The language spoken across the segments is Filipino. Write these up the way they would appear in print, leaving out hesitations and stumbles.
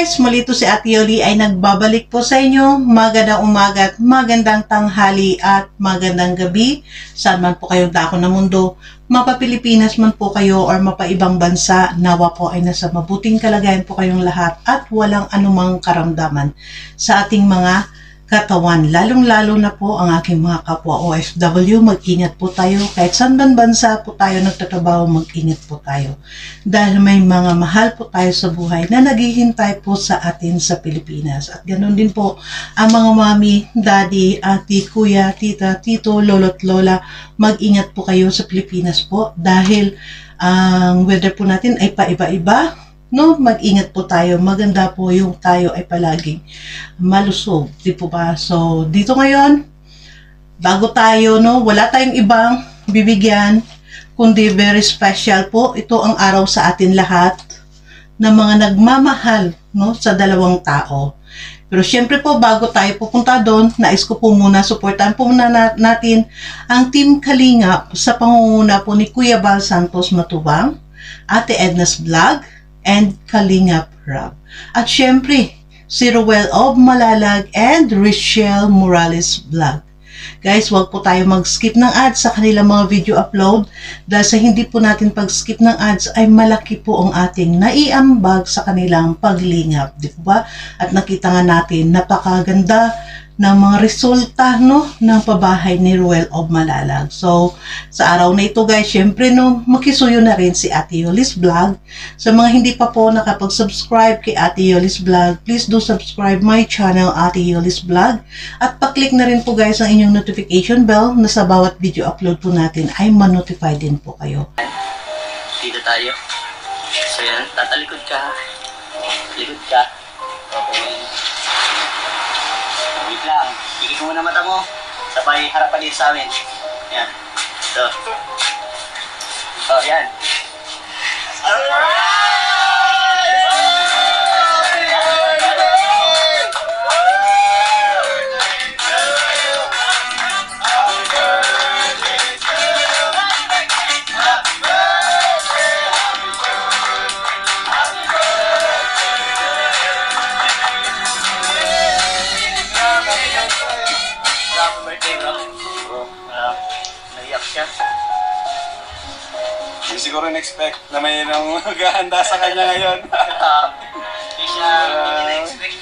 guys, muli ito si Ate Yoli ay nagbabalik po sa inyo. Magandang umaga at magandang tanghali at magandang gabi. Saan man po kayo dako ng mundo, mapa Pilipinas man po kayo or mapa ibang bansa, nawa po ay nasa mabuting kalagayan po kayong lahat at walang anumang karamdaman sa ating mga katawan. Lalong-lalo na po ang aking mga kapwa OFW, mag-ingat po tayo. Kahit saan man bansa po tayo nagtatrabaho, mag-ingat po tayo. Dahil may mga mahal po tayo sa buhay na naghihintay po sa atin sa Pilipinas. At ganoon din po ang mga mami, daddy, ate, kuya, tita, tito, lolo't lola. Mag-ingat po kayo sa Pilipinas po dahil ang weather po natin ay paiba-iba. No, mag-ingat po tayo. Maganda po yung tayo ay palaging malusog, di po ba? So, dito ngayon, bago tayo, no, wala tayong ibang bibigyan, kundi very special po. Ito ang araw sa atin lahat na mga nagmamahal, no, sa dalawang tao. Pero syempre po, bago tayo pupunta doon, nais ko po muna, supportan po muna natin ang Team Kalingap sa pangunguna po ni Kuya Bal Santos Matubang, Ate Edna's Vlog, and Kalingap Rab. At syempre, si Ruel of Malalag and Richelle Morales Vlog. Guys, wag po tayo mag-skip ng ads sa kanilang mga video upload dahil sa hindi po natin pag-skip ng ads ay malaki po ang ating naiambag sa kanilang paglingap. Di ba? At nakita nga natin, napakaganda ng mga resulta, no, ng pabahay ni Ruel of Malalag. So, sa araw na ito guys, syempre no, makisuyo na rin si Ate Yoli's Vlog. Sa mga hindi pa po nakapag-subscribe kay Ate Yoli's Vlog, please do subscribe my channel Ate Yoli's Vlog. At pa-click na rin po guys ang inyong notification bell na sa bawat video upload po natin ay ma-notify din po kayo. Dito tayo. So yan, tatalikod ka. Likod ka. Okay. Wait lang. Ikit mo muna mata mo. Sabay harapan din sa amin. Yan. So. Oh, yan. Hindi siguro na-expect na may nang maghahanda sa kanya ngayon. Hindi siya na-expect.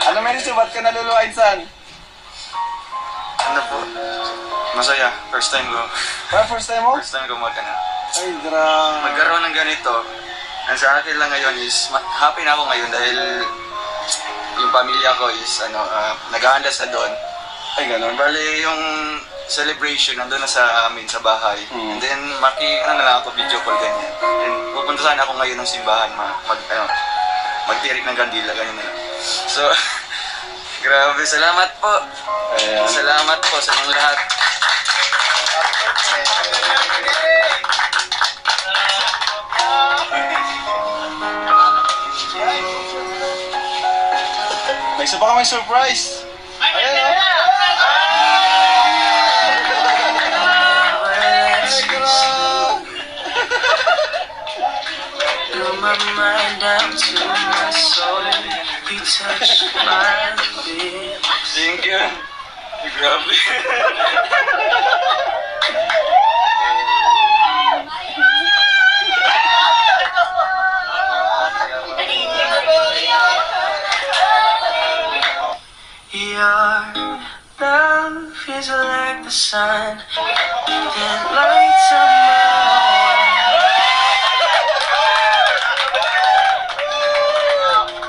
Ano medyo, ba't ka naluluwain, San? Ano po? Masaya. First time ko. First time mo? First time ko magkana. Ay, drama. Magkaroon ng ganito. Ang sa akin lang ngayon is, happy na ako ngayon dahil yung pamilya ko is, naghahanda sa doon. Ay, ganun. Bali, yung celebration nandun na sa amin sa bahay. And then, na lang ako, video call ganyan. And pupunta sana ako ngayon ng simbahan, magtirik ng kandila, ganyan na lang. So, grabe, salamat po. Ayan. Salamat po sa inyong lahat. May isa pa kami surprise. Ayan, My mind down to my soul. You touch my lips. Thank you. Grabe. Your love is like the sun. It lights up my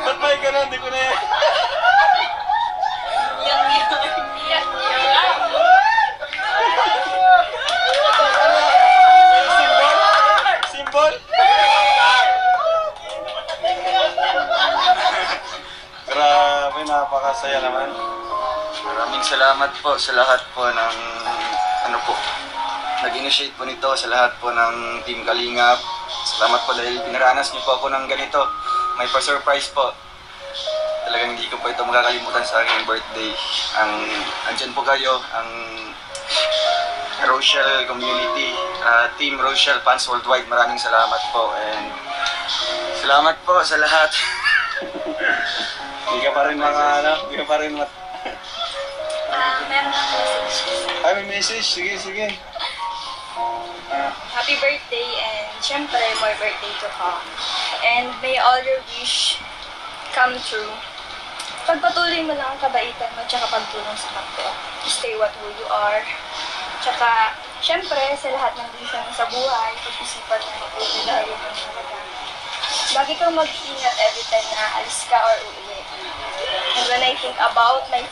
ba't may ganun? Di ko na yan. Symbol? Grabe, napakasaya naman. Maraming salamat po sa lahat po ng nag-initiate po nito, sa lahat po ng Team Kalingap. Salamat po dahil pinaranas niyo po ako ng ganito. May pa-surprise po. Talagang hindi ko po ito makakalimutan sa aking birthday. Andyan po kayo, ang Rochelle Community, Team Rochelle Fans Worldwide. Maraming salamat po. And Salamat po sa lahat. Hindi ka pa rin hindi ka pa rin Meron akong message. Ay, may message. Sige, sige. Happy birthday and syempre more birthday to come. And may all your wish come true. Pagpatuloy mo lang ang kabaitan mo tsaka pagtulong sa kapwa. Stay what who you are. Tsaka, syempre, sa lahat ng desisyon mo sa buhay, pag-isipan mo mabuti dahil yun ang talaga. Lagi kang mag-ingat every time na alis ka or uuwi. And when I think about my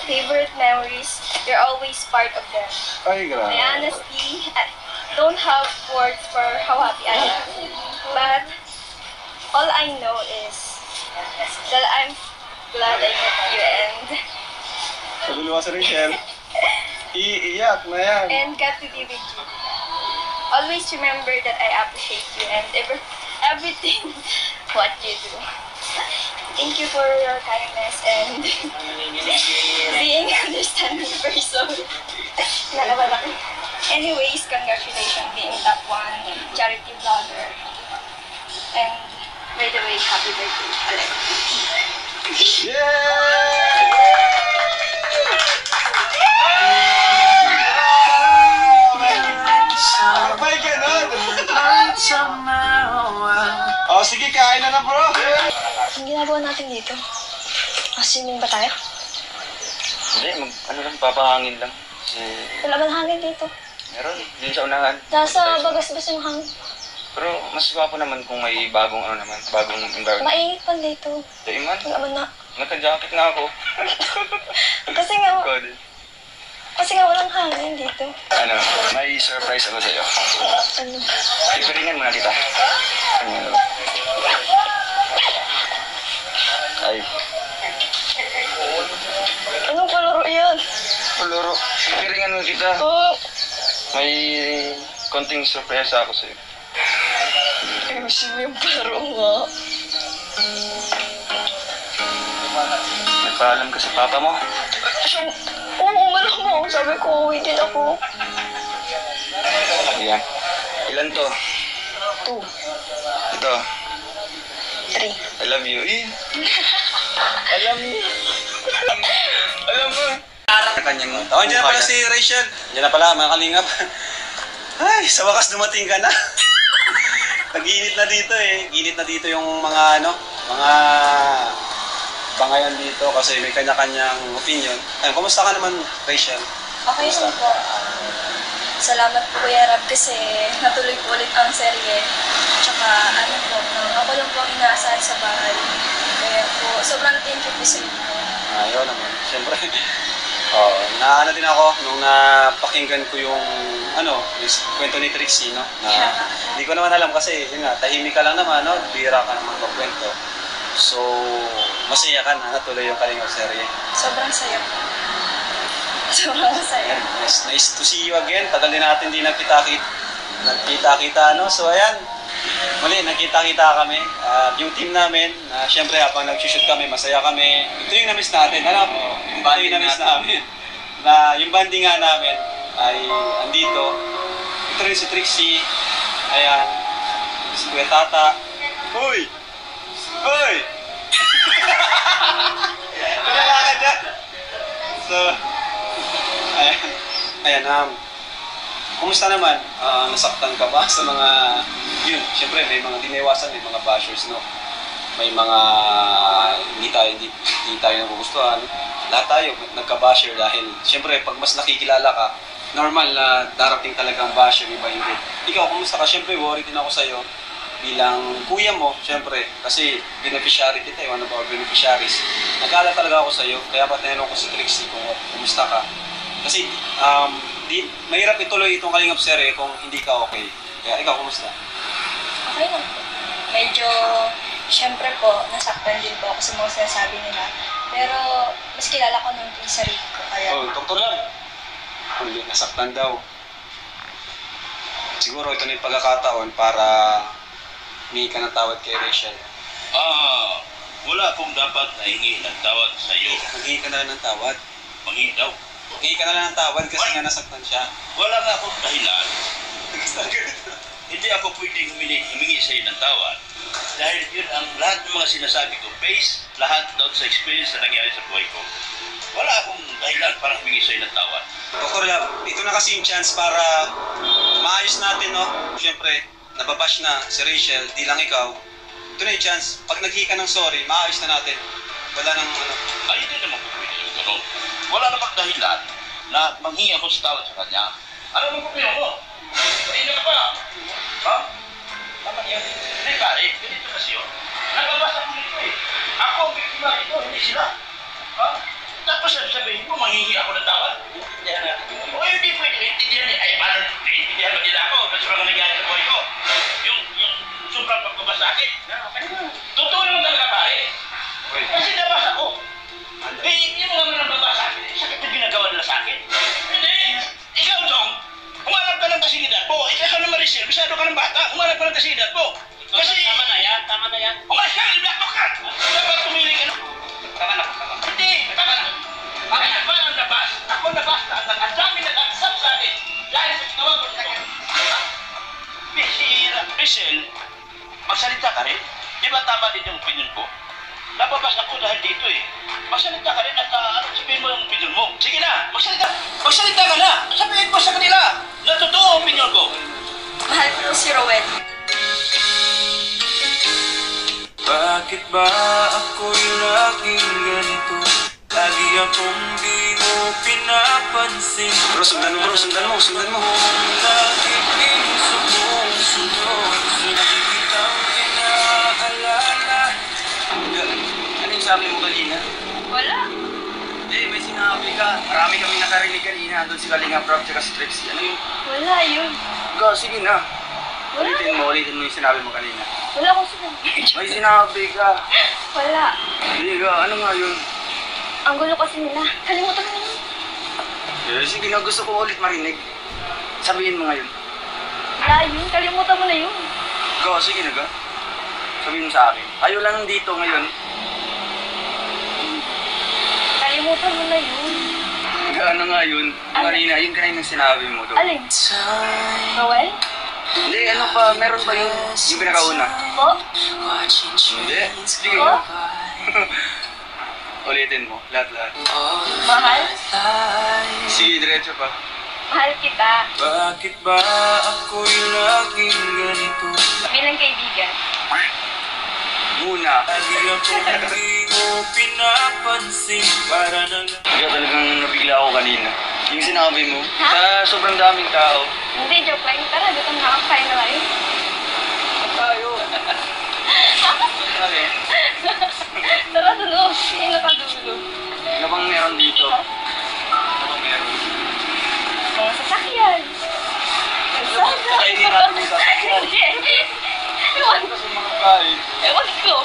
favorite memories, you're always part of them. Ay, grabe. My honesty, I don't have words for how happy I am. But all I know is that I'm glad I met you Naluluwa si Rachel. Iiyak na yan. and got to be with you. Always remember that I appreciate you and everything what you do. Thank you for your kindness and being understanding person. Nakawala ko. Anyways, congratulations being top 1 charity vlogger. And by the way, happy birthday, Alex. May ganun. Oh, sige, kain na bro. Ang ginagawa natin dito? Swimming ba tayo? Hindi, lang, papahangin lang. Kasi Wala ba hangin dito? meron, yun sa unahan. Nasa bagas-bas yung hangin. Pero mas gwapo naman kung may bagong bagong environment. Mainit pa dito. Dahil man, Wala man na. naka-jacket na ako. Kasi nga walang hangin dito. Ano, may surprise ako sa'yo. Ano? Ipiringan muna kita. Ano? Ay, Anong kalaro yan? kuluro. Ipiringan mo kita. Oh, May konting surprise ako sa'yo. ayusin mo yung paro nga. Nagpaalam ka sa papa mo. Oo, malam mo. Sabi ko, uwi din ako. Ayan. Ilan to? 2, Ito. 3. I love you. Alam mo. Alam mo. Kanyang Oh, andyan na pala si Rachel. Andyan na pala, mga kalingap. Ay, sa wakas dumating ka na. Nag-iinit na dito eh. Ginit na dito yung mga mga bangayan dito kasi may kanya-kanyang opinion. Ayun, kumusta ka naman, Rachel? Okay lang po. Salamat po Kuya Rab kasi natuloy po ulit ang serye. Tsaka ako lang po ang inaasahan sa bahay. Kaya po, sobrang thank you po sa inyo. Ayaw naman, siyempre. Naano din ako nung napakinggan ko yung kwento ni Trixie, no? Hindi ko naman alam kasi, yun nga, tahimik ka lang naman, no? Bira ka naman magkwento. So, masaya ka na natuloy yung Kalingap serye. Sobrang saya po. Sobrang saya. Nice to see you again. Tagal din natin di nagkita-kita, no? So, ayan. Muli, nagkita-kita kami. Yung team namin, syempre habang nag-shoot kami, masaya kami. Ito yung na-miss natin. Alam mo, ito yung na-miss namin. Yung banding nga namin ay andito. Ito rin si Trixie. Ayan. Si Kuya Tata. Hoy! Hoy! Wala ka dyan. So, ayan, kumusta naman? Nasaktan ka ba sa mga, yun, syempre may mga dinewasan, may mga bashers, no? May mga hindi tayo nagugustuhan. Lahat tayo nagka-basher dahil, syempre, pag mas nakikilala ka, normal na darating talagang basher, iba hindi. Ikaw, kumusta ka? Syempre, worried din ako sa'yo bilang kuya mo, syempre, kasi beneficiary kita, one of our beneficiaries. Nag-alala talaga ako sa'yo, kaya pa tinanong ko si Trixie kung kumusta ka. Kasi, mahirap ituloy itong Kalingap serye kung hindi ka okay. Kaya ikaw, kumusta? Okay lang po. Medyo, syempre po, nasaktan din po ako sa mga sinasabi nila. Pero, mas kilala ko nung yung sarili ko. Kaya, Doktor lang. Hindi, nasaktan daw. Siguro ito na yung pagkakataon para humingi ka ng tawad kay Rachel. Wala akong dapat na hingi ng tawad sa iyo. Maghingi ka na lang ng tawad. Manghingi daw. Hingi ka na lang ng tawad kasi nga nasaktan siya. Wala nga akong dahilan. hindi ako pwedeng humingi sa iyo ng tawad. Dahil yun ang lahat ng mga sinasabi ko, based lahat doon sa experience na nangyari sa buhay ko. Wala akong dahilan para humingi sa iyo ng tawad. Dr. Love, ito na kasi yung chance para maayos natin, no? Siyempre, nababash na si Rachel, di lang ikaw. Ito na yung chance. Pag naghi ka ng sorry, maayos na natin. Wala nang ano. Ay, hindi naman po pwede yung gano'n. Wala namang dahilan na manghingi ako sa tawad sa kanya. Ano naman po mo? Kanina ka pa. Ha? Tama yan. Hindi pare, ganito kasi yun. Nagabasa ko nito eh. Ako ang biktima nito, hindi sila. Ha? Tapos sabihin mo, manghingi ako ng tawad? Intindihan natin yun. O hindi pwede, intindihan eh. Ay, paano intindihan ba nila ako? Kasi mga nangyari sa buhay ko. Yung sobrang pagkabasa sa akin. Totoo naman talaga pare. Kasi nabasa ko. Eh, yung mga nabasa sa akin, sakit na ginagawa nila sa akin. Hindi. Ikaw, Dong, humarap ka ng kasilidad po. Ikaw na Maricel, masyado ka ng bata. Humarap ka ng kasilidad po. Kasi... Tama na yan, tama na yan. Umalis ka, ilbaktok ka. Dapat tumili ka na. Tama na. Hindi, tama na. Bakit ba ang nabas? Ako nabas na. Ang dami na nagsab sa akin. Dahil sa ginawa ko sa akin. Maricel, magsalita ka rin. Di ba tama din yung opinion ko? Napabas ako dahil dito eh. Magsalita ka rin at sabihin mo yung opinion mo. Sige na, magsalita. Magsalita ka na. Sabihin mo sa kanila na totoo ang opinion ko. Mahal ko po si Rowel. Bakit ba ako'y laging ganito? Lagi akong di mo pinapansin. Bro, sundan mo. Nagiging sumusunod sa kitang inaalala. Ano yung sabi mo kanina? Wala. Hindi, may sinabi ka. Marami kami nakarinig kanina. Doon si Kalinga Prab tsaka si Trixie. Ano yung... Wala yun. Ikaw, sige na. Wala. Ulitin mo yung sinabi mo kanina. Wala akong sinabi. May sinabi ka. Wala. Hindi ka, ano nga yun? Ang gulo kasi nila. Kalimutan mo yun. Sige na, gusto ko ulit marinig. Sabihin mo ngayon. Wala yun. Kalimutan mo na yun. Ikaw, sige na ka. Sabihin mo sa akin. Ayaw lang dito ngayon. Kalimutan mo na yun. Ano nga yun? Kanina, yun kanina sinabi mo doon. Alin? Rowel? Hindi, ano pa, meron ba yun? Yung pinakauna? Po? Hindi. Sige Po? na. Ulitin mo, lahat-lahat. Mahal? Sige, diretso pa. Mahal kita. Bakit ba ako'y laging ganito? Bilang kaibigan. Muna. Lagi akong di mo pinapansin. Para na lang Kaya talagang nabigla ako kanina. Yung sinabi mo, Ha? sa sobrang daming tao. Hindi, joke lang. Tara, dito na ako. Kain na tayo. Tayo. Sabi, Tara, tulog. Hindi na kadulo. ano bang meron dito? Ano bang meron? Mga sasakyan. Kalsada. Kainin natin yung sasakyan. Hindi. Ewan ko. Kasi mga kain. Ewan ko.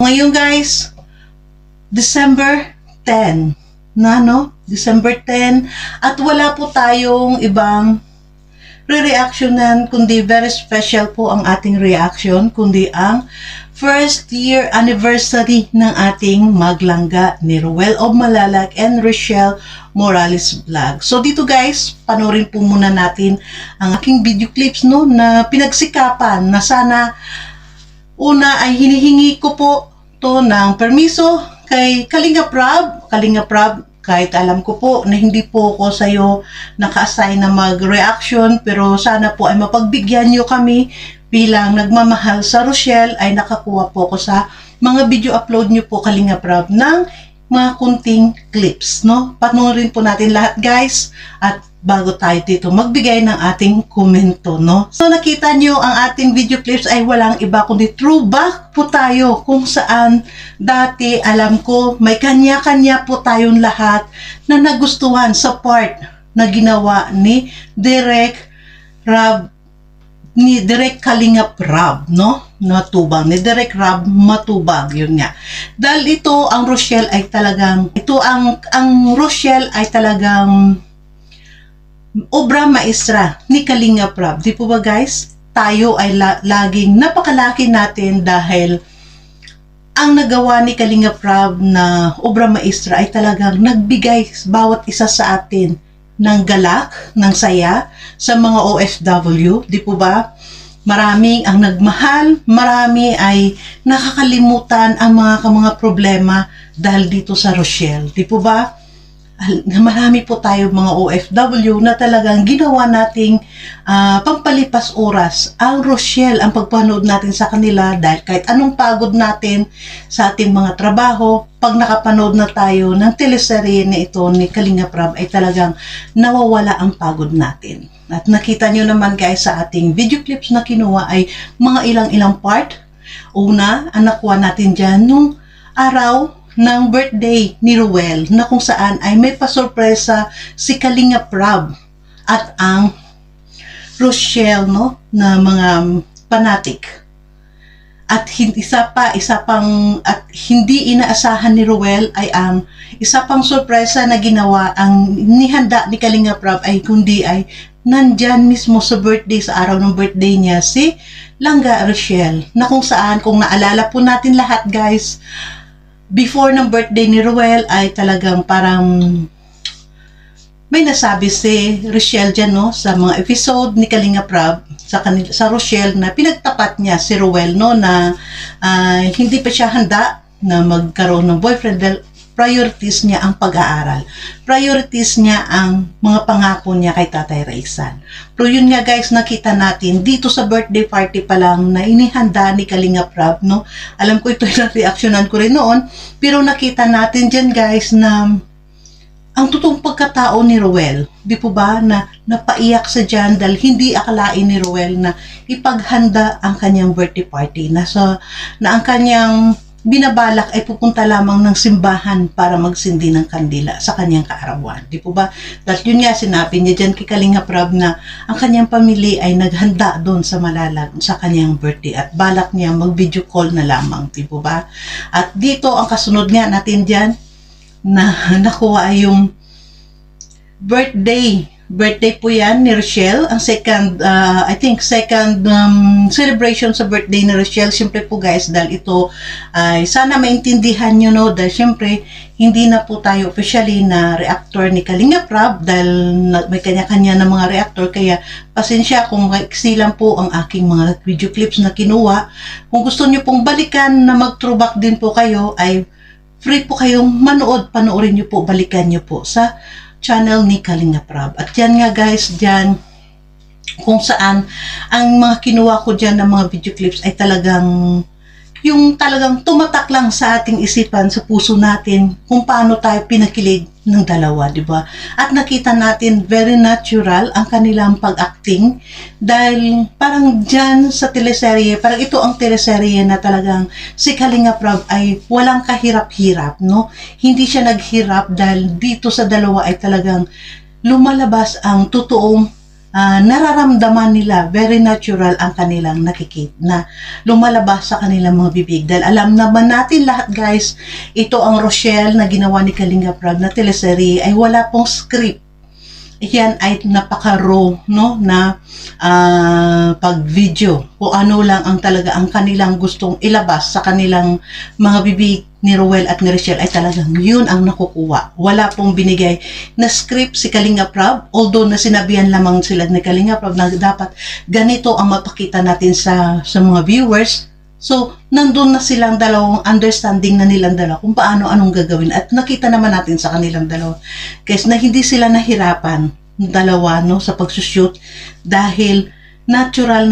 Ngayon guys, December 10 na no? December 10 at wala po tayong ibang re-reactionan kundi very special po ang ating reaction kundi ang first year anniversary ng ating maglangga ni Rowel of Malalag and Rachel Morales Vlog. So dito guys, panoorin po muna natin ang aking video clips no na pinagsikapan na sana una ay hinihingi ko po to ng permiso kay Kalinga Prab, kahit alam ko po na hindi po ako sa iyo naka-assign na mag-reaction pero sana po ay mapagbigyan niyo kami bilang nagmamahal sa Rochelle ay nakakuha po ako sa mga video upload niyo po Kalinga Prab ng mga kunting clips, no? Panoorin po natin lahat guys at bago tayo dito magbigay ng ating komento, no? So nakita nyo ang ating video clips ay walang iba kundi throwback po tayo kung saan dati alam ko may kanya-kanya po tayong lahat na nagustuhan sa part na ginawa ni Direk Kalinga Prab, no? Matubang ni Direk Rab Matubang, yun nga. Dahil ito ang Rochelle ay talagang Rochelle ay talagang obra maestra ni Kalinga Prab. Di po ba guys? Tayo ay laging napakalaki natin dahil ang nagawa ni Kalinga Prab na obra maestra ay talagang nagbigay bawat isa sa atin ng galak, ng saya sa mga OFW, di po ba? Maraming ang nagmahal, marami ay nakakalimutan ang mga problema dahil dito sa Rochelle. Di po ba? Marami po tayo mga OFW na talagang ginawa nating pampalipas oras. Ang Rochelle, ang pagpanood natin sa kanila dahil kahit anong pagod natin sa ating mga trabaho, pag nakapanood na tayo ng teleserye na ito ni Kalinga Prab ay talagang nawawala ang pagod natin. At nakita nyo naman guys sa ating video clips na kinuha ay mga ilang-ilang part. Una, ang nakuha natin dyan nung araw ng birthday ni Ruel na kung saan ay may pasurpresa si Kalinga Prab at ang Rochelle, no, na mga fanatic. At isa pang at hindi inaasahan ni Ruel ay ang isa pang sorpresa na ginawa ang nihanda ni Kalinga Prab ay kundi ay nandyan mismo sa birthday, sa araw ng birthday niya, si Langga Rochelle, na kung saan, kung naalala po natin lahat guys, before ng birthday ni Ruel ay talagang parang may nasabi si Rochelle dyan, no, sa mga episode ni Kalinga Prab sa Rochelle na pinagtapat niya si Ruel, no, na hindi pa siya handa na magkaroon ng boyfriend dahil priorities niya ang pag-aaral. Priorities niya ang mga pangako niya kay Tatay Raisan. Pero yun nga guys, nakita natin dito sa birthday party pa lang na inihanda ni Kalinga Prab, no? Alam ko ito yung reaksyonan ko rin noon, pero nakita natin dyan guys na ang totoong pagkatao ni Ruel, di po ba, na napaiyak sa dyan dahil hindi akalain ni Ruel na ipaghanda ang kanyang birthday party. Na ang kanyang binabalak ay pupunta lamang ng simbahan para magsindi ng kandila sa kanyang kaarawan. Di po ba? Dahil yun nga, sinabi niya dyan kay Kalinga Prab na ang kanyang pamilya ay naghanda doon sa Malalag sa kanyang birthday at balak niya mag-video call na lamang. Di po ba? At dito, ang kasunod nga natin dyan, na nakuha ay yung birthday po yan ni Rochelle, ang second celebration sa birthday ni Rochelle. Siyempre po guys, dahil ito ay sana maintindihan nyo, no, dahil siyempre hindi na po tayo officially na reactor ni Kalinga Prab dahil may kanya-kanya na mga reactor, kaya pasensya kung maiksi lang po ang aking mga video clips na kinuha. Kung gusto nyo pong balikan na mag-throwback din po kayo, ay free po kayong panoorin nyo po, balikan nyo po sa channel ni Kalinga Prab. At yan nga guys, dyan kung saan ang mga kinuha ko dyan ng mga video clips ay talagang tumatak lang sa ating isipan, sa puso natin kung paano tayo pinakilig ng dalawa, di ba? At nakita natin very natural ang kanilang pag-acting dahil parang dyan sa teleserye, parang ito ang teleserye na talagang si Kalinga Prab ay walang kahirap-hirap, no? Hindi siya naghirap dahil dito sa dalawa ay talagang lumalabas ang totoong nararamdaman nila. Very natural ang kanilang nakikita na lumalabas sa kanilang mga bibig dahil alam naman natin lahat guys, ito ang Rochelle na ginawa ni Kalinga Prab na teleserye ay wala pong script. Yan ay napaka-raw, no, na pag-video. O ano lang ang talaga ang kanilang gustong ilabas sa kanilang mga bibig ni Ruel at ni Rochelle ay talagang yun ang nakukuha. Wala pong binigay na script si Kalinga Prab, although na sinabihan lamang sila ni Kalinga Prab na dapat ganito ang mapakita natin sa mga viewers. So, nandun na silang dalawang understanding na nilang dalawa kung anong gagawin. At nakita naman natin sa kanilang dalawa kasi na hindi sila nahirapan dalawa, no, sa pagsushoot dahil natural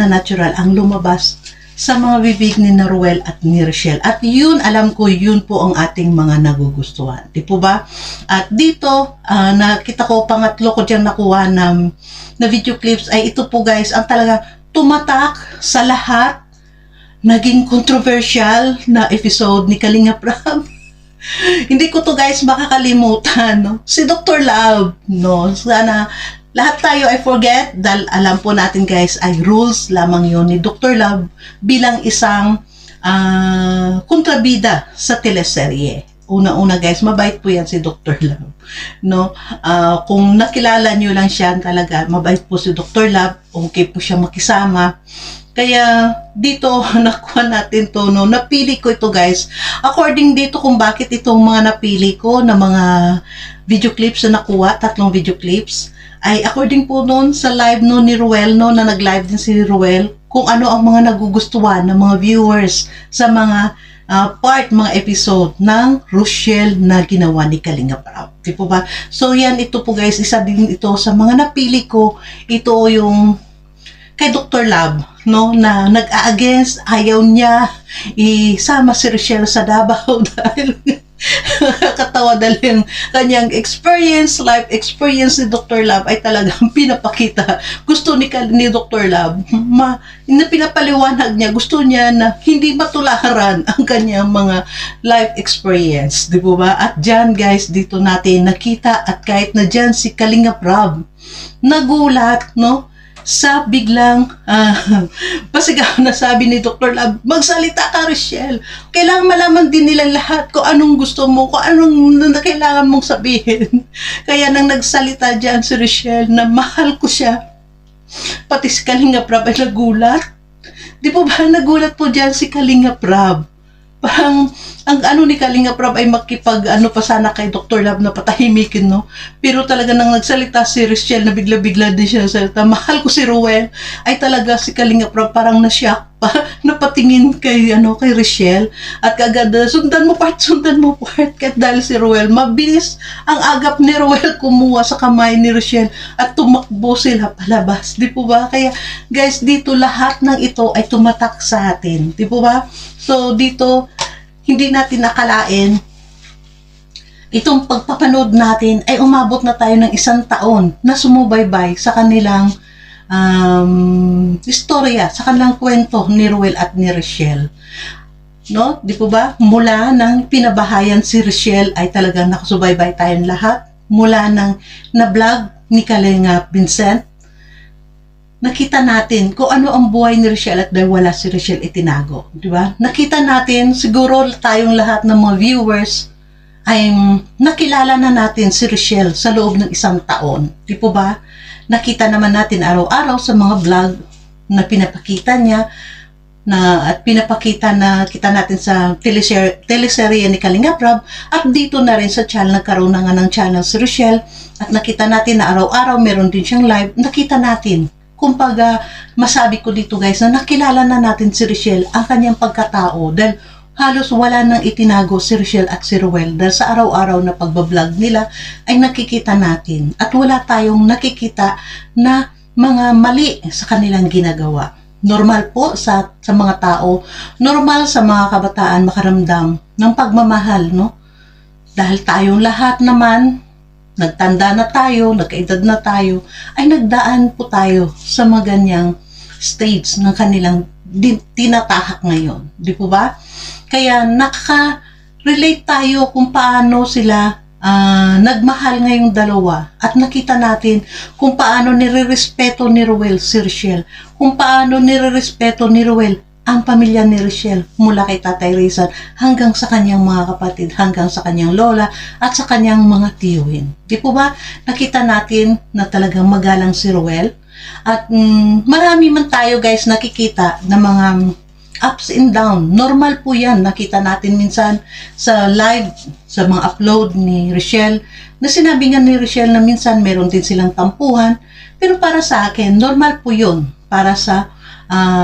ang lumabas sa mga bibig ni Ruel at ni Rochelle. At yun, alam ko, yun po ang ating mga nagugustuhan. Di po ba? At dito, nakita ko, pangatlo ko dyan nakuha na video clips ay ito po guys, ang talaga tumatak sa lahat, naging controversial na episode ni Kalinga Prab. Hindi ko to guys makakalimutan, no? Si Dr. Love, no? Sana lahat tayo ay forget dahil alam po natin guys ay rules lamang yon ni Dr. Love bilang isang kontrabida sa teleserye. Una-una guys, mabait po yan si Dr. Love, no? Kung nakilala nyo lang siya talaga, mabait po si Dr. Love, okay po siya makisama. Kaya dito nakuha natin to, no? Napili ko ito guys according dito kung bakit itong mga napili ko na mga video clips na nakuha, 3 video clips. ay according po noon sa live no ni Ruel no, na nag-live din si Ruel, kung ano ang mga nagugustuhan ng mga viewers sa mga mga episode ng Rochelle na ginawa ni Kalinga Prab. Di po ba? So yan, ito po guys, isa din ito sa mga napili ko. Ito yung kay Dr. Love, no, na nag-a-against, ayaw niya isama si Rochelle sa Davao dahil katawa dahil yung kanyang experience, life experience ni Dr. Love ay talagang pinapakita. Gusto ni Dr. Love, pinapaliwanag niya, gusto niya na hindi matularan ang kanyang mga life experience. Di ba? At dyan guys, dito natin nakita at kahit na dyan si Kalinga Prab, nagulat, no? Sa biglang pasigaw na sabi ni Dr. Love, magsalita ka, Rochelle. Kailangan malaman din nila lahat kung anong gusto mo, kung anong kailangan mong sabihin. Kaya nang nagsalita dyan si Rochelle na mahal ko siya, pati si Kalinga Prab ay nagulat. Di po ba nagulat po dyan si Kalinga Prab? Parang ang ano ni Kalinga Prab ay pa sana kay Dr. Love na patahimikin, no? Pero talaga nang nagsalita si Rochelle na bigla-bigla din siya salita, mahal ko si Ruel, ay talaga si Kalinga Prab parang na-shock pa, napatingin kay Rochelle at kagad sundan mo part, kahit dahil si Ruel, mabilis ang agap ni Ruel kumuha sa kamay ni Rochelle at tumakbo sila palabas. Di po ba? Kaya guys, dito lahat ng ito ay tumatak sa atin. Di po ba? So dito, hindi natin nakalain, itong pagpapanood natin ay umabot na tayo ng 1 taon na sumubaybay sa kanilang istorya, sa kanilang kwento ni Ruel at ni Rochelle. No? Di po ba? Mula nang pinabahayan si Rochelle ay talagang nakasubaybay tayong lahat. Mula nang na-vlog ni Kalinga Vincent, nakita natin kung ano ang buhay ni Rochelle at dahil wala si Rochelle itinago. Di ba? Nakita natin, siguro tayong lahat ng mga viewers ay nakilala na natin si Rochelle sa loob ng 1 taon. Di po ba? Nakita naman natin araw-araw sa mga vlog na pinapakita niya at pinapakita na kita natin sa teleserye ni Kalinga Prab at dito na rin sa channel, nagkaroon na nga ng channel si Rochelle at nakita natin na araw-araw meron din siyang live. Nakita natin, kumbaga masabi ko dito guys na nakilala na natin si Rochelle, ang kanyang pagkatao, dahil halos wala nang itinago si Rochelle at si Ruel dahil sa araw-araw na pagbablog nila ay nakikita natin at wala tayong nakikita na mga mali sa kanilang ginagawa. Normal po sa mga tao, normal sa mga kabataan makaramdam ng pagmamahal, no? Dahil tayong lahat naman, nagtanda na tayo, nagkaedad na tayo, ay nagdaan po tayo sa mga ganyang stage ng kanilang tinatahak ngayon. Di po ba? Kaya nakaka-relate tayo kung paano sila nagmahal ngayong dalawa at nakita natin kung paano nire-respeto ni Ruel si Rochelle, kung paano nire-respeto ni Ruel ang pamilya ni Rochelle mula kay Tatay Rizal hanggang sa kanyang mga kapatid, hanggang sa kanyang lola at sa kanyang mga tiyuhin. Di po ba? Nakita natin na talagang magalang si Ruel at marami man tayo guys nakikita na mga ups and down. Normal po yan. Nakita natin minsan sa live, sa mga upload ni Rochelle, na sinabi nga ni Rochelle na minsan meron din silang tampuhan. Pero para sa akin, normal po yun. Para sa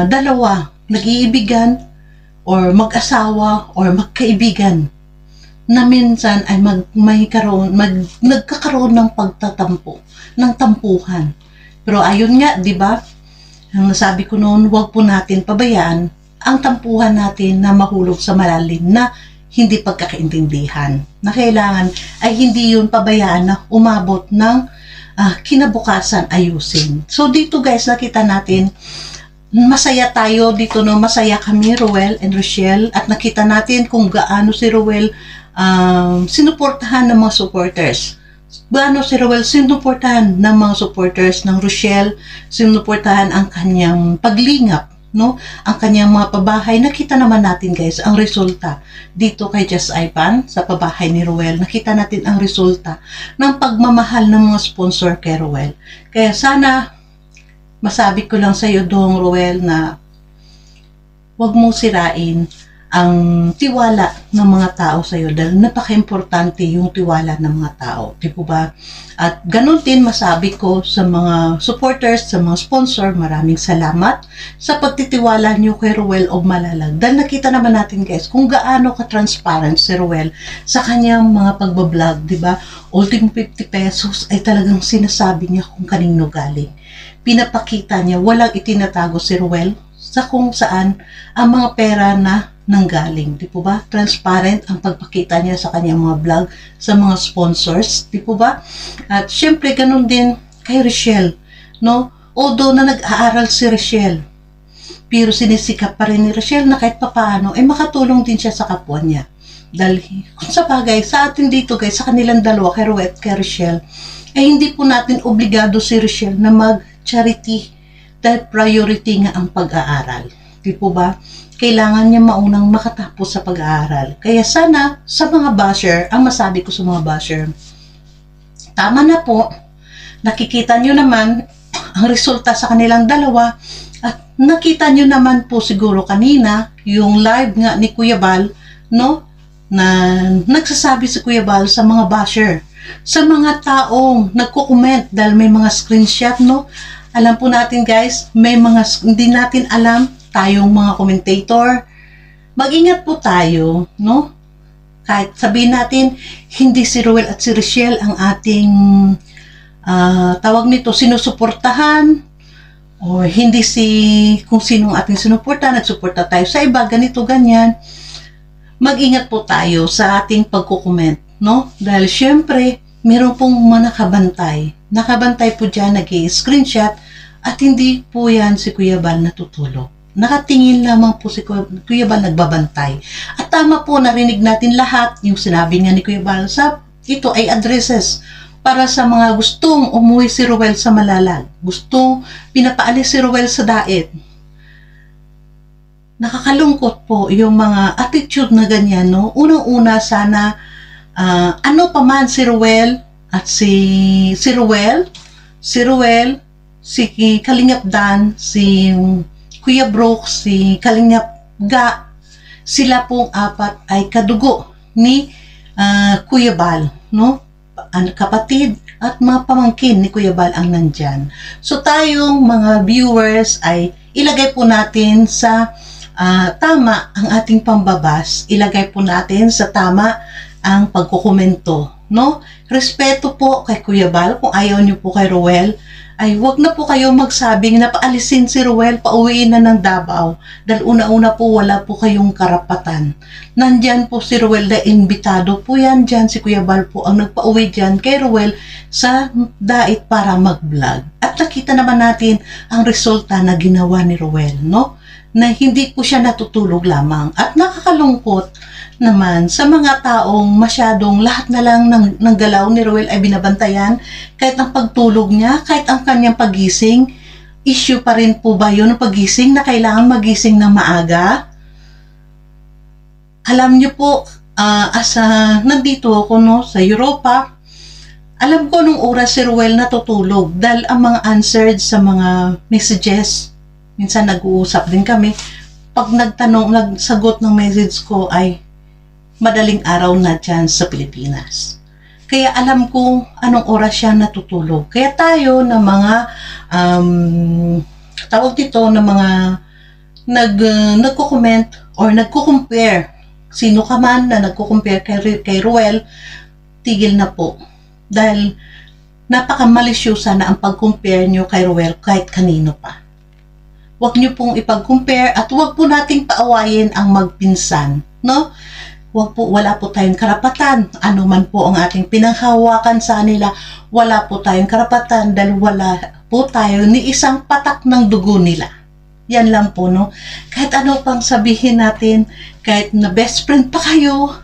dalawa, nag-iibigan, or mag-asawa, or magkaibigan, na minsan ay nagkakaroon ng pagtatampo, ng tampuhan. Pero ayun nga, di ba? Ang nasabi ko noon, huwag po natin pabayaan ang tampuhan natin na mahulog sa malalim na hindi pagkakaintindihan. Na kailangan ay hindi yun pabayaan na umabot ng kinabukasan ayusin. So dito guys, nakita natin, masaya tayo dito, no? Masaya kami, Ruel and Rochelle, at nakita natin kung gaano si Ruel sinuportahan ng mga supporters. Gaano si Ruel sinuportahan ng mga supporters ng Rochelle, sinuportahan ang kanyang paglingap, no? Ang kanyang mga pabahay. Nakita naman natin guys ang resulta dito kay Just Ivan sa pabahay ni Ruel. Nakita natin ang resulta ng pagmamahal ng mga sponsor kay Ruel. Kaya sana masabi ko lang sa iyo doong Ruel na huwag mong sirain ang tiwala ng mga tao sa iyo dahil napaka-importante yung tiwala ng mga tao, di po ba? At ganun din masabi ko sa mga supporters, sa mga sponsor, maraming salamat sa pagtitiwala niyo kay Ruel of Malalag. Dahil nakita naman natin guys kung gaano ka-transparent si Ruel sa kanyang mga pagbablog, di ba? Ultimo 50 pesos ay talagang sinasabi niya kung kanino galing. Pinapakita niya, walang itinatago si Ruel sa kung saan ang mga pera na nanggaling, di po ba? Transparent ang pagpakita niya sa kanyang mga vlog, sa mga sponsors, di po ba? At syempre, ganun din kay Richelle, no? Although na nag-aaral si Richelle, pero sinisikap pa rin ni Richelle na kahit papaano, makatulong din siya sa kapwa niya. Dahil, kung sa bagay, sa atin dito guys, sa kanilang dalawa, kay Ruel at kay Richelle, hindi po natin obligado si Richelle na mag-charity dahil priority nga ang pag-aaral. Di po ba? Kailangan niya maunang makatapos sa pag-aaral. Kaya sana sa mga basher, ang masabi ko sa mga basher, tama na po, nakikita nyo naman ang resulta sa kanilang dalawa at nakita nyo naman po siguro kanina yung live nga ni Kuya Bal, no? Na nagsasabi si Kuya Bal sa mga basher, sa mga taong nagko-comment dahil may mga screenshot, no? Alam po natin guys, may mga hindi natin alam tayong mga commentator. Mag-ingat po tayo, no? Kahit sabihin natin, hindi si Ruel at si Richelle ang ating tawag nito, sinusuportahan, o hindi kung sinong ating sinuportahan, nagsuporta tayo sa iba, ganito, ganyan. Mag-ingat po tayo sa ating pagkukomment, no? Dahil syempre, meron pong manakabantay. Nakabantay po dyan, nag-i-screenshot, at hindi po yan si Kuya Bal natutulog. Nakatingin lamang po si Kuya Bal nagbabantay. At tama po, narinig natin lahat yung sinabi nga ni Kuya Bal ito ay addresses para sa mga gustong umuwi si Ruel sa Malalag. Gustong pinapaalis si Ruel sa Daet. Nakakalungkot po yung mga attitude na ganyan, no? Unang-una sana, ano pa man si Ruel at si Ruel, si Kalingap Dan, si Kuya Brooks, si Kalingap Ga, sila pong apat ay kadugo ni Kuya Bal, no? Kapatid at mga pamangkin ni Kuya Bal ang nandyan. So tayong mga viewers ay ilagay po natin sa tama ang ating pambabas, ilagay po natin sa tama ang pagkukomento, no? Respeto po kay Kuya Bal. Kung ayaw niyo po kay Ruel, ay wag na po kayo magsabing na paalisin si Ruel, pauwiin na ng Davao. Dahil una-una po wala po kayong karapatan. Nandyan po si Ruel na imbitado po yan dyan. Si Kuya Bal po ang nagpauwi dyan kay Ruel sa Daet para mag-vlog. At nakita naman natin ang resulta na ginawa ni Ruel, no? Na hindi po siya natutulog lamang. At nakakalungkot naman sa mga taong masyadong lahat na lang ng galaw ni Ruel ay binabantayan, kahit ang pagtulog niya, kahit ang kanyang pagising. Issue pa rin po ba yun, pagising, na kailangan magising ng maaga? Alam niyo po, nandito ako, no, sa Europa, alam ko nung oras si Ruel natutulog dahil ang mga answered sa mga messages, minsan nag-uusap din kami, pag nagsagot ng message ko ay madaling araw na dyan sa Pilipinas. Kaya alam ko anong oras siya natutulog. Kaya tayo na mga tawag dito na mga nagko-comment or nagko-compare, sino ka man na nagko-compare kay Ruel, tigil na po. Dahil napaka-malisyosa na ang pag-compare nyo kay Ruel kahit kanino pa. Huwag nyo pong ipag-compare at huwag po nating paawayin ang magpinsan, no? Wala po tayong karapatan. Ano man po ang ating pinanghawakan sa kanila, wala po tayong karapatan dahil wala po tayo ni isang patak ng dugo nila. Yan lang po, no? Kahit ano pang sabihin natin, kahit na best friend pa kayo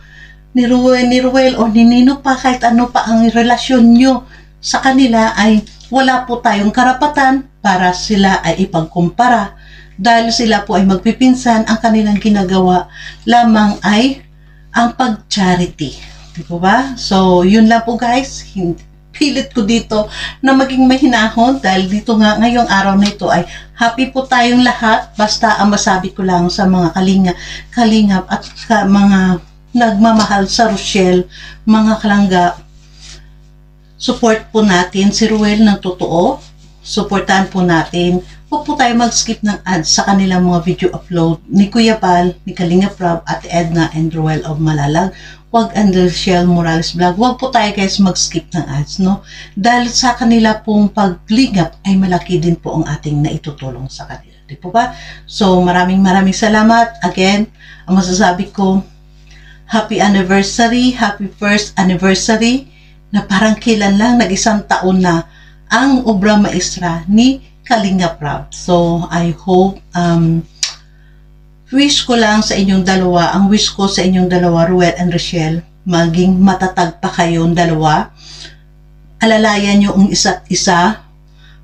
ni Ruel o ni Nino pa, kahit ano pa ang relasyon nyo sa kanila, ay wala po tayong karapatan para sila ay ipagkumpara. Dahil sila po ay magpipinsan, ang kanilang ginagawa lamang ay ang pag-charity. Di po ba? So, yun lang po guys. pilit ko dito na maging mahinahon dahil dito nga ngayong araw na ito ay happy po tayong lahat. Basta ang masabi ko lang sa mga kalingap at mga nagmamahal sa Rochelle, mga kalangga, support po natin si Ruel ng totoo. Supportahan po natin. Huwag po tayo mag-skip ng ads sa kanilang mga video upload ni Kuya Pal, ni Kalingap Rob, at Edna and Ruel of Malalag. Huwag and Rochelle Morales Vlog. Huwag po tayo guys mag-skip ng ads, no? Dahil sa kanila pong paglingap ay malaki din po ang ating naitutulong sa kanila. Di po ba? So maraming salamat. Again, ang masasabi ko, happy anniversary, happy first anniversary na parang kailan lang, nag-isang taon na ang obra maestra ni Kalingap Rob. So, I hope, wish ko lang sa inyong dalawa, ang wish ko sa inyong dalawa, Ruel and Rochelle, maging matatag pa kayong dalawa. Alalayan nyo ang isa't isa.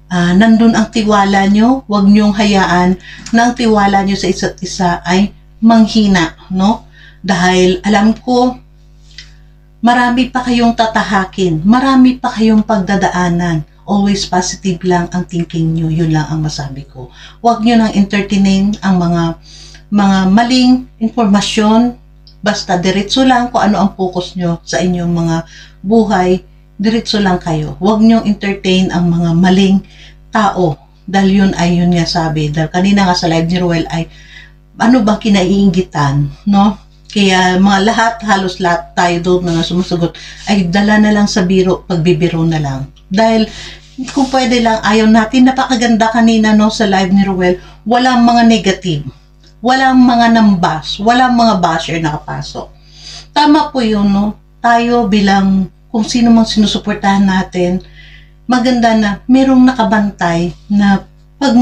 Nandun ang tiwala nyo. Huwag nyong hayaan na ang tiwala nyo sa isa't isa ay manghina, no? Dahil alam ko, marami pa kayong tatahakin, marami pa kayong pagdadaanan. Always positive lang ang thinking nyo. Yun lang ang masabi ko. Huwag nyo nang entertainin ang mga maling informasyon. Basta diretso lang kung ano ang focus nyo sa inyong mga buhay. Diretso lang kayo. Huwag nyo entertain ang mga maling tao. Dahil yun ay yun nga sabi. Dahil kanina nga sa live ni Ruel ay ano ba kinaiingitan, no? Kaya mga halos lahat tayo doon na sumusagot ay dala na lang sa biro, pagbibiro na lang. Dahil kung pwede lang, ayaw natin, napakaganda kanina no, sa live ni Ruel, walang mga negative, walang mga nambas, walang mga basher nakapasok. Tama po yun, no? Tayo bilang kung sino mang sinusuportahan natin, maganda na merong nakabantay na pag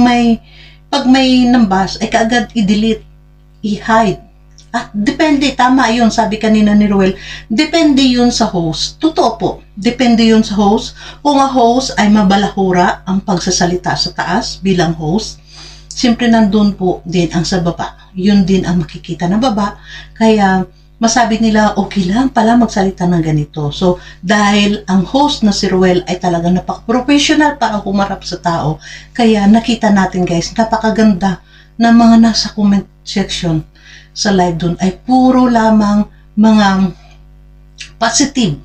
may nambas ay kaagad i-delete, i-hide. At depende, tama yun, sabi kanina ni Ruel, depende yun sa host. Totoo po, depende yun sa host. Kung ang host ay mabalahura ang pagsasalita sa taas bilang host, siyempre nandun po din ang sa baba. Yun din ang makikita na baba. Kaya masabi nila, okay lang pala magsalita ng ganito. So, dahil ang host na si Ruel ay talagang napaka-professional para humarap sa tao, kaya nakita natin guys, napakaganda na mga nasa comment section sa live dun ay puro lamang mga positive.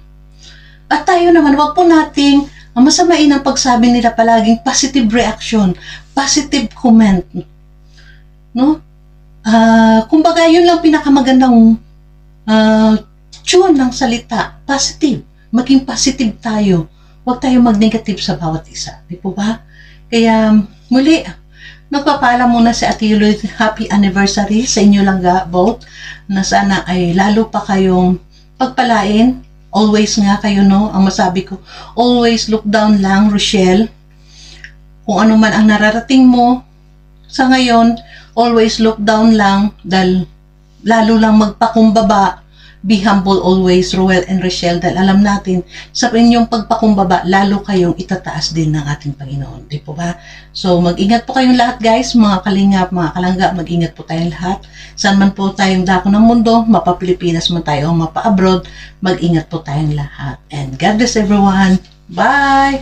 At tayo naman, wag po nating masamain ang pagsabi nila palaging positive reaction, positive comment. No? Kumbaga, yun lang pinakamagandang tune ng salita. Positive. Maging positive tayo. Huwag tayo mag-negative sa bawat isa. Di po ba? Kaya, muli, nagpapaalam muna si Ate Yuloy, happy anniversary sa inyo lang both, na sana ay lalo pa kayong pagpalain. Always nga kayo, no? Ang masabi ko, always look down lang, Rochelle. Kung ano man ang nararating mo sa ngayon, always look down lang, dahil lalo lang magpakumbaba. Be humble always, Ruel and Rochelle, dahil alam natin, sa inyong pagpakumbaba, lalo kayong itataas din ng ating Panginoon. Di po ba? So, mag-ingat po kayong lahat guys, mga kalingap, mga kalangga, mag-ingat po tayong lahat. Saan man po tayong dako ng mundo, mapa-Pilipinas man tayo, mapa-abroad, mag-ingat po tayong lahat. And God bless everyone. Bye!